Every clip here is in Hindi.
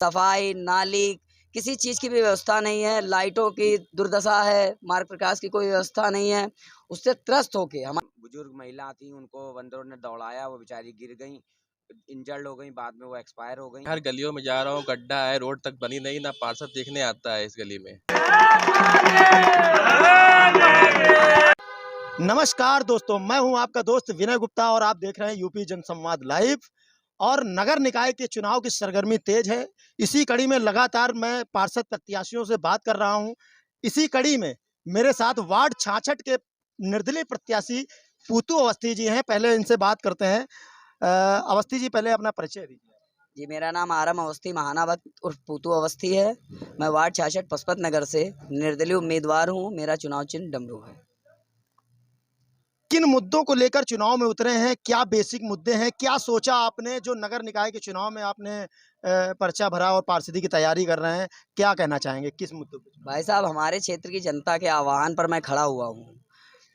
सफाई, नाली, किसी चीज़ की भी व्यवस्था नहीं है। लाइटों की दुर्दशा है, मार्ग प्रकाश की कोई व्यवस्था नहीं है। उससे त्रस्त होके हम बुजुर्ग महिला थी, उनको बंदरों ने दौड़ाया, वो बेचारी गिर गई, इंजर्ड हो गई, बाद में वो एक्सपायर हो गई। हर गलियों में जा रहा हूँ, गड्ढा है, रोड तक बनी नहीं, ना पार्षद देखने आता है इस गली में। नमस्कार दोस्तों, मैं हूं आपका दोस्त विनय गुप्ता और आप देख रहे हैं यूपी जनसंवाद लाइव। और नगर निकाय के चुनाव की सरगर्मी तेज है। इसी कड़ी में लगातार मैं पार्षद प्रत्याशियों से बात कर रहा हूं। इसी कड़ी में मेरे साथ वार्ड 66 के निर्दलीय प्रत्याशी पूतू अवस्थी जी हैं। पहले इनसे बात करते हैं। अवस्थी जी, पहले अपना परिचय दीजिए। जी, मेरा नाम आरम अवस्थी महानावत उर्फ पूतू अवस्थी है। मैं वार्ड 66 पशुपत नगर से निर्दलीय उम्मीदवार हूँ। मेरा चुनाव चिन्ह डमरू है। किन मुद्दों को लेकर चुनाव में उतरे हैं? क्या बेसिक मुद्दे हैं? क्या सोचा आपने जो नगर निकाय के चुनाव में आपने पर्चा भरा और पार्षदी की तैयारी कर रहे हैं? क्या कहना चाहेंगे, किस मुद्दों पे? भाई साहब, हमारे क्षेत्र की जनता के आह्वान पर मैं खड़ा हुआ हूँ।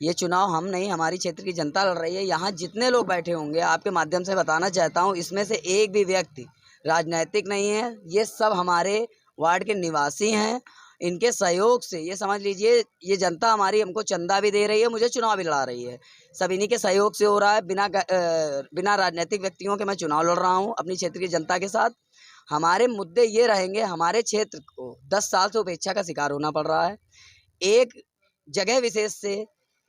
ये चुनाव हम नहीं, हमारी क्षेत्र की जनता लड़ रही है। यहाँ जितने लोग बैठे होंगे, आपके माध्यम से बताना चाहता हूँ, इसमें से एक भी व्यक्ति राजनैतिक नहीं है। ये सब हमारे वार्ड के निवासी हैं। इनके सहयोग से ये समझ लीजिए, ये जनता हमारी हमको चंदा भी दे रही है, मुझे चुनाव भी लड़ा रही है। सब इन्हीं के सहयोग से हो रहा है। बिना राजनीतिक व्यक्तियों के मैं चुनाव लड़ रहा हूँ अपनी क्षेत्र की जनता के साथ। हमारे मुद्दे ये रहेंगे। हमारे क्षेत्र को 10 साल से उपेक्षा का शिकार होना पड़ रहा है। एक जगह विशेष से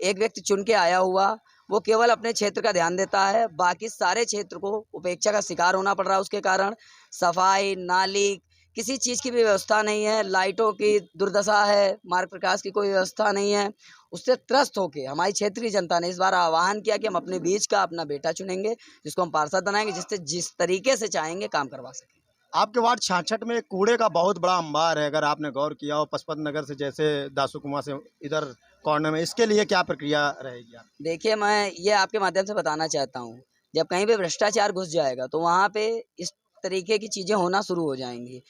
एक व्यक्ति चुन के आया हुआ, वो केवल अपने क्षेत्र का ध्यान देता है, बाकी सारे क्षेत्र को उपेक्षा का शिकार होना पड़ रहा है। उसके कारण सफाई, नाली, किसी चीज़ की भी व्यवस्था नहीं है। लाइटों की दुर्दशा है, मार्ग प्रकाश की कोई व्यवस्था नहीं है। उससे त्रस्त होके हमारी क्षेत्र की जनता ने इस बार आह्वान किया कि हम अपने बीच का अपना बेटा चुनेंगे, जिसको हम पार्षद बनाएंगे, जिससे जिस तरीके से चाहेंगे काम करवा सकें। आपके वार्ड 66 में कूड़े का बहुत बड़ा अंबार है, अगर आपने गौर किया हो। पशुपत नगर से जैसे दासू कुआं से इधर कॉर्नर में, इसके लिए क्या प्रक्रिया रहेगी आप? देखिए, मैं ये आपके माध्यम से बताना चाहता हूँ, जब कहीं पे भ्रष्टाचार घुस जाएगा तो वहाँ पे इस तरीके की चीज़ें होना शुरू हो जाएंगी।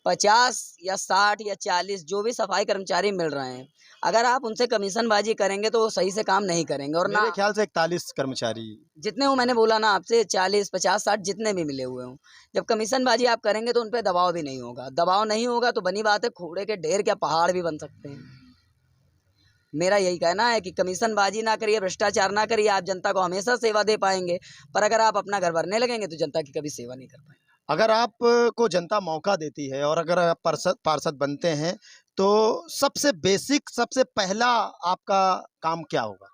50 या 60 या 40 जो भी सफाई कर्मचारी मिल रहे हैं, अगर आप उनसे कमीशनबाजी करेंगे तो वो सही से काम नहीं करेंगे। और ना, मेरे ख्याल से 41 कर्मचारी। जितने हो, मैंने बोला ना आपसे, 40, 50, 60 जितने भी मिले हुए हों, जब कमीशनबाजी आप करेंगे तो उन पे दबाव भी नहीं होगा। दबाव नहीं होगा तो बनी बात है, कूड़े के ढेर क्या पहाड़ भी बन सकते हैं। मेरा यही कहना है कि कमीशनबाजी ना करिए, भ्रष्टाचार ना करिए, आप जनता को हमेशा सेवा दे पाएंगे। पर अगर आप अपना घर भरने लगेंगे तो जनता की कभी सेवा नहीं कर पाएंगे। अगर आप को जनता मौका देती है और अगर आप पार्षद बनते हैं, तो सबसे बेसिक, सबसे पहला आपका काम क्या होगा?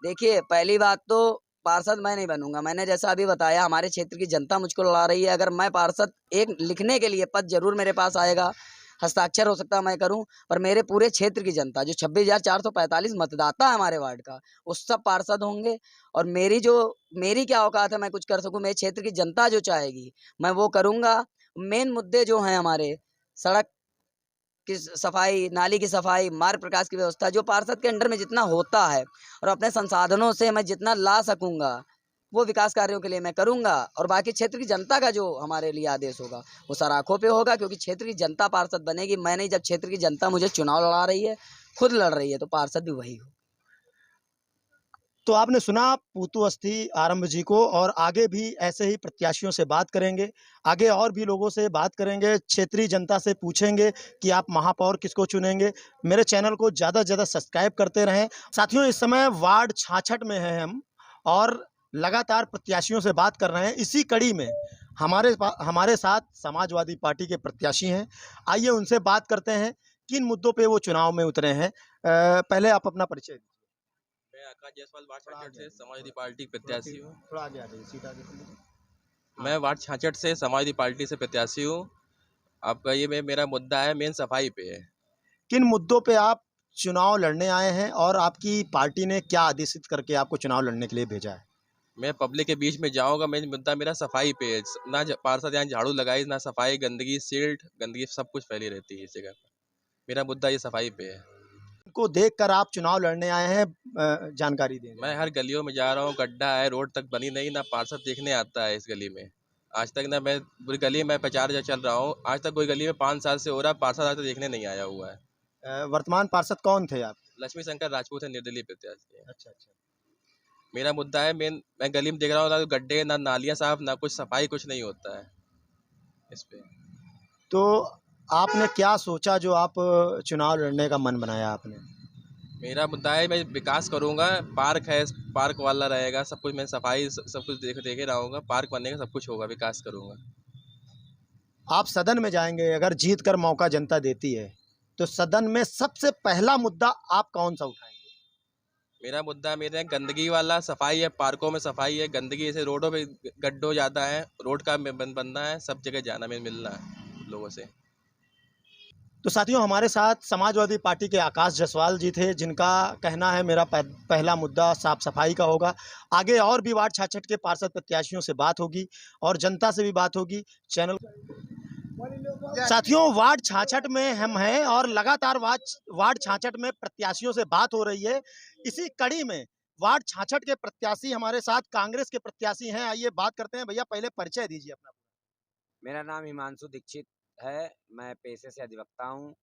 देखिए, पहली बात तो पार्षद मैं नहीं बनूंगा। मैंने जैसा अभी बताया, हमारे क्षेत्र की जनता मुझको लड़ा रही है। अगर मैं पार्षद, एक लिखने के लिए पद जरूर मेरे पास आएगा, हस्ताक्षर हो सकता है मैं करूं, पर मेरे पूरे क्षेत्र की जनता, जो 26,445 मतदाता है हमारे वार्ड का, वो सब पार्षद होंगे। और मेरी क्या औकात है मैं कुछ कर सकूं? मेरे क्षेत्र की जनता जो चाहेगी मैं वो करूंगा। मेन मुद्दे जो हैं हमारे, सड़क की सफाई, नाली की सफाई, मार्ग प्रकाश की व्यवस्था, जो पार्षद के अंडर में जितना होता है और अपने संसाधनों से मैं जितना ला सकूंगा, वो विकास कार्यों के लिए मैं करूंगा। और बाकी क्षेत्र की जनता का जो हमारे लिए आदेश होगा वो सराखों पे होगा, क्योंकि क्षेत्र की जनता पार्षद बनेगी। मैं नहीं, जब क्षेत्र की जनता मुझे चुनाव लड़ा रही है, खुद लड़ रही है, तो पार्षद भी वही हो। तो आपने सुना पूतू अस्थि आरंभ जी को, और आगे भी ऐसे ही प्रत्याशियों से बात करेंगे। आगे और भी लोगों से बात करेंगे, क्षेत्रीय जनता से पूछेंगे कि आप महापौर किसको चुनेंगे। मेरे चैनल को ज़्यादा से ज़्यादा सब्सक्राइब करते रहें। साथियों, इस समय वार्ड 66 में हैं हम और लगातार प्रत्याशियों से बात कर रहे हैं। इसी कड़ी में हमारे साथ समाजवादी पार्टी के प्रत्याशी हैं। आइए उनसे बात करते हैं, किन मुद्दों पे वो चुनाव में उतरे हैं। पहले आप अपना परिचय दीजिए। मैं आकाश जायसवाल वार्ड 66 से समाजवादी पार्टी प्रत्याशी हूँ। थोड़ा आगे आ जाइए, सीट आगे कर लीजिए। मैं वार्ड 66 से समाजवादी पार्टी से प्रत्याशी हूँ। आपका ये मेरा मुद्दा है, मेन सफाई पे है। किन मुद्दों पे आप चुनाव लड़ने आए हैं और आपकी पार्टी ने क्या आदेशित करके आपको चुनाव लड़ने के लिए भेजा है? मैं पब्लिक के बीच में जाऊँगा, मेन मुद्दा मेरा सफाई पे है। ना पार्षद यहाँ झाड़ू लगाई, ना सफाई, गंदगी, सील्ट गंदगी सब कुछ फैली रहती है इस जगह पर। मेरा मुद्दा ये सफाई पे है। इनको देखकर आप चुनाव लड़ने आए हैं, जानकारी दें मैं जरा। हर गलियों में जा रहा हूँ, गड्ढा है, रोड तक बनी नहीं, ना पार्षद देखने आता है इस गली में। आज तक ना, मैं पूरी गली में 50 चल रहा हूँ, आज तक कोई गली में 5 साल से हो रहा है, पार्षद आज तक देखने नहीं आया हुआ है। वर्तमान पार्षद कौन थे आप? लक्ष्मी शंकर राजपूत है, निर्दलीय प्रत्याशी है। अच्छा अच्छा। मेरा मुद्दा है मैं गली में देख रहा हूँ, ना गड्ढे, ना नालियाँ साफ, ना कुछ सफाई, कुछ नहीं होता है इस पे। तो आपने क्या सोचा जो आप चुनाव लड़ने का मन बनाया आपने? मेरा मुद्दा है मैं विकास करूँगा, पार्क है, पार्क वाला रहेगा, सब कुछ मैं सफाई सब कुछ देखे रहूँगा, पार्क बनेगा, सब कुछ होगा, विकास करूँगा। आप सदन में जाएँगे, अगर जीत कर मौका जनता देती है, तो सदन में सबसे पहला मुद्दा आप कौन-सा उठाएँगे? मेरा मुद्दा मेरा है गंदगी वाला, सफाई है, पार्कों में सफाई है, गंदगी ऐसे रोडों पे गड्ढों ज़्यादा है, रोड का बनना है, सब जगह जाना में मिलना है लोगों से। तो साथियों हमारे साथ समाजवादी पार्टी के आकाश जायसवाल जी थे, जिनका कहना है मेरा पहला मुद्दा साफ सफाई का होगा। आगे और भी वार्ड 66 के पार्षद प्रत्याशियों से बात होगी और जनता से भी बात होगी। चैनल साथियों वार्ड 66 में हम हैं और लगातार वार्ड 66 में प्रत्याशियों से बात हो रही है। इसी कड़ी में वार्ड 66 के प्रत्याशी हमारे साथ कांग्रेस के प्रत्याशी हैं। आइए बात करते हैं। भैया पहले परिचय दीजिए अपना। मेरा नाम हिमांशु दीक्षित है। मैं पेशे से अधिवक्ता हूँ।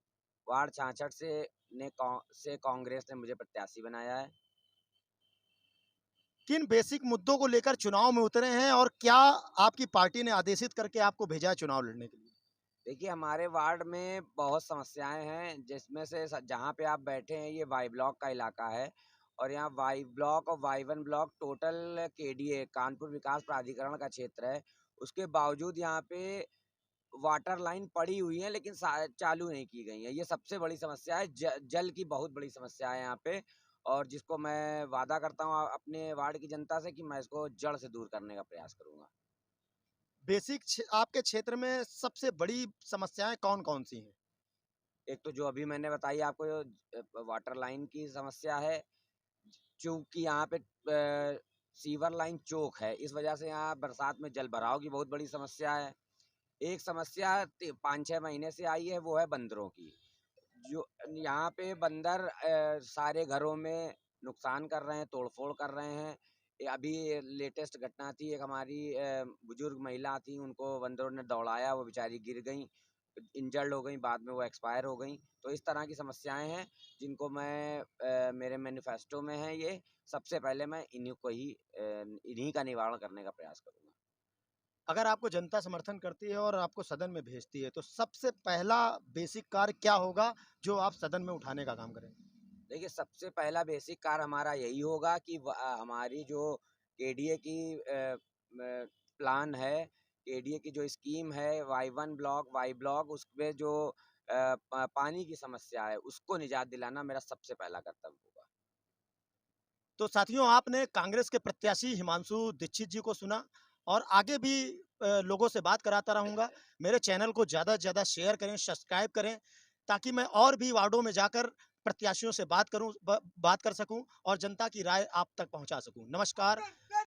वार्ड 66 से कांग्रेस ने मुझे प्रत्याशी बनाया है। किन बेसिक मुद्दों को लेकर चुनाव में उतरे हैं और क्या आपकी पार्टी ने आदेशित करके आपको भेजा है चुनाव लड़ने के लिए? देखिए, हमारे वार्ड में बहुत समस्याएं हैं, जिसमें से जहाँ पे आप बैठे हैं ये वाई ब्लॉक का इलाका है और यहाँ वाई ब्लॉक और Y one block total KDA Kanpur विकास प्राधिकरण का क्षेत्र है। उसके बावजूद यहाँ पे वाटर लाइन पड़ी हुई है, लेकिन चालू नहीं की गई है। ये सबसे बड़ी समस्या है। जल की बहुत बड़ी समस्या है यहाँ पे, और जिसको मैं वादा करता हूँ अपने वार्ड की जनता से कि मैं इसको जड़ से दूर करने का प्रयास करूंगा। आपके क्षेत्र में सबसे बड़ी समस्याएं कौन-कौन सी हैं? एक तो जो अभी मैंने बताई आपको, वाटर लाइन की समस्या है, चूंकि यहाँ पे सीवर लाइन चौक है, इस वजह से यहाँ बरसात में जल भराव की बहुत बड़ी समस्या है। एक समस्या 5-6 महीने से आई है, वो है बंदरों की। जो यहाँ पे बंदर सारे घरों में नुकसान कर रहे हैं, तोड़फोड़ कर रहे हैं। अभी लेटेस्ट घटना थी, एक हमारी बुजुर्ग महिला थी, उनको बंदरों ने दौड़ाया, वो बेचारी गिर गई, इंजर्ड हो गई, बाद में वो एक्सपायर हो गई। तो इस तरह की समस्याएं हैं जिनको मैं मेरे मैनिफेस्टो में है ये, सबसे पहले मैं इन्हीं का निवारण करने का प्रयास करूँगा। अगर आपको जनता समर्थन करती है और आपको सदन में भेजती है, तो सबसे पहला बेसिक कार्य क्या होगा जो आप सदन में उठाने का काम करेंगे? देखिए, सबसे पहला बेसिक कार्य हमारा यही होगा कि हमारी जो केडीए की प्लान है, केडीए की जो स्कीम है, y one block y block, उसमें जो पानी की समस्या है उसको निजात दिलाना मेरा सबसे पहला कर्तव्य होगा। तो साथियों आपने कांग्रेस के प्रत्याशी हिमांशु दीक्षित जी को सुना और आगे भी लोगों से बात कराता रहूंगा। मेरे चैनल को ज़्यादा से ज़्यादा शेयर करें, सब्सक्राइब करें, ताकि मैं और भी वार्डों में जाकर प्रत्याशियों से बात कर सकूं और जनता की राय आप तक पहुंचा सकूं। नमस्कार।